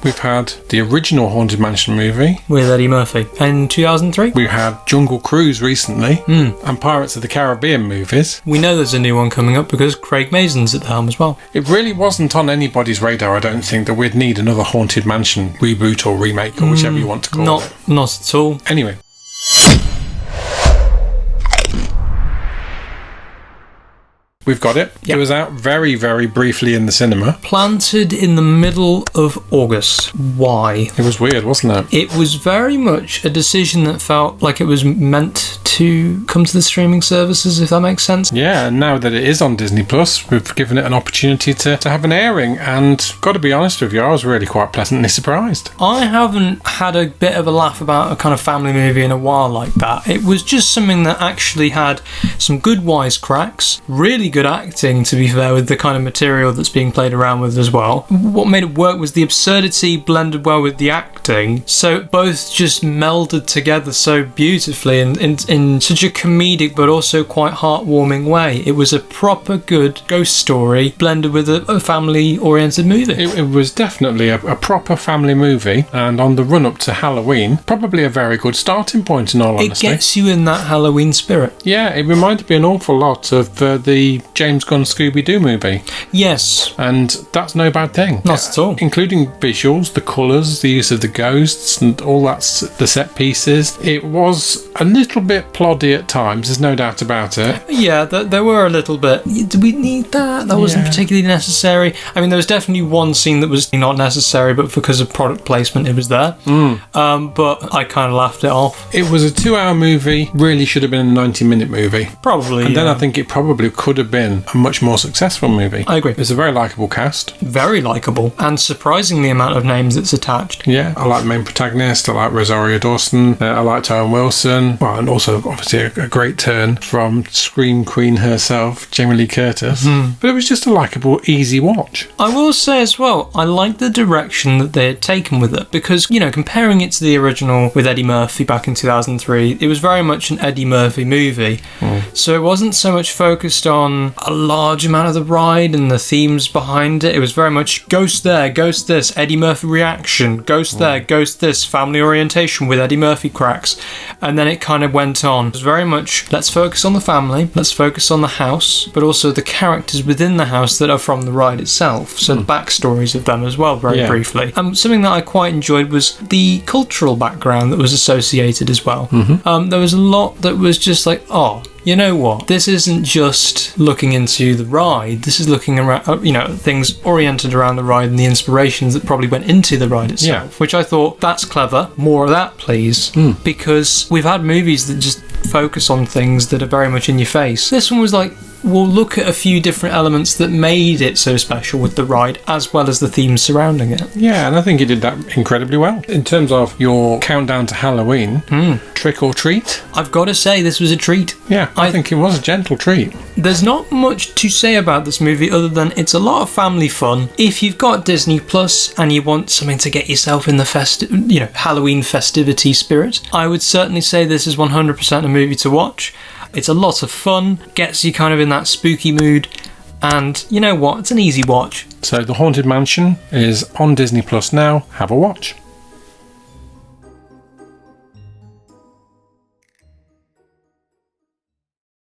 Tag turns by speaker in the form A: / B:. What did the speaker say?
A: We've had the original Haunted Mansion movie.
B: With Eddie Murphy in 2003.
A: We had Jungle Cruise recently. And Pirates of the Caribbean movies.
B: We know there's a new one coming up because Craig Mazin's at the helm as well.
A: It really wasn't on anybody's radar, I don't think, that we'd need another Haunted Mansion reboot or remake or whichever you want to call it.
B: Not at all.
A: Anyway. We've got it. Yep. It was out very, very briefly in the cinema.
B: Planted in the middle of August. Why?
A: It was weird, wasn't it?
B: It was very much a decision that felt like it was meant to come to the streaming services, if that makes sense.
A: Yeah, and now that it is on Disney Plus, we've given it an opportunity to have an airing, and got to be honest with you, I was really quite pleasantly surprised.
B: I haven't had a bit of a laugh about a kind of family movie in a while like that. It was just something that actually had some good wisecracks, really good acting, to be fair, with the kind of material that's being played around with as well. What made it work was the absurdity blended well with the acting, so both just melded together so beautifully in such a comedic but also quite heartwarming way. It was a proper good ghost story blended with a family-oriented movie.
A: It was definitely a proper family movie, and on the run-up to Halloween, probably a very good starting point in all honesty.
B: It gets you in that Halloween spirit.
A: Yeah, it reminded me an awful lot of the James Gunn Scooby-Doo movie.
B: Yes.
A: And that's no bad thing.
B: Not at all.
A: Including visuals, the colours, the use of the ghosts, and all that, the set pieces. It was a little bit ploddy at times, there's no doubt about it.
B: Yeah, there were a little bit. Do we need that? That wasn't particularly necessary. I mean, there was definitely one scene that was not necessary, but because of product placement, it was there. But I kind of laughed it off.
A: It was a 2-hour movie, really should have been a 90-minute movie.
B: Probably,
A: And then I think it probably could have been a much more successful movie.
B: I agree.
A: It's a very likeable cast.
B: Very likeable. And surprisingly amount of names that's attached.
A: Yeah, I like the main protagonist, I like Rosario Dawson, I liked Owen Wilson, well, and also obviously a great turn from Scream Queen herself, Jamie Lee Curtis. But it was just a likeable, easy watch.
B: I will say as well, I like the direction that they had taken with it, because, you know, comparing it to the original with Eddie Murphy back in 2003, it was very much an Eddie Murphy movie. So it wasn't so much focused on a large amount of the ride and the themes behind it. It was very much ghost there, ghost this, Eddie Murphy reaction, ghost there, ghost this, family orientation with Eddie Murphy cracks. And then it kind of went on. It was very much, let's focus on the family, let's focus on the house, but also the characters within the house that are from the ride itself. So the backstories of them as well, very briefly. Something that I quite enjoyed was the cultural background that was associated as well. There was a lot that was just like, oh, you know what? This isn't just looking into the ride. This is looking around, you know, things oriented around the ride and the inspirations that probably went into the ride itself. Which I thought, that's clever. More of that, please. Because we've had movies that just focus on things that are very much in your face. This one was like, we'll look at a few different elements that made it so special with the ride, as well as the themes surrounding it.
A: Yeah, and I think he did that incredibly well. In terms of your countdown to Halloween, trick or treat?
B: I've got to say, this was a treat.
A: Yeah, I think it was a gentle treat.
B: There's not much to say about this movie other than it's a lot of family fun. If you've got Disney Plus and you want something to get yourself in the Halloween festivity spirit, I would certainly say this is 100% a movie to watch. It's a lot of fun, gets you kind of in that spooky mood, and you know what? It's an easy watch.
A: So The Haunted Mansion is on Disney Plus now. Have a watch.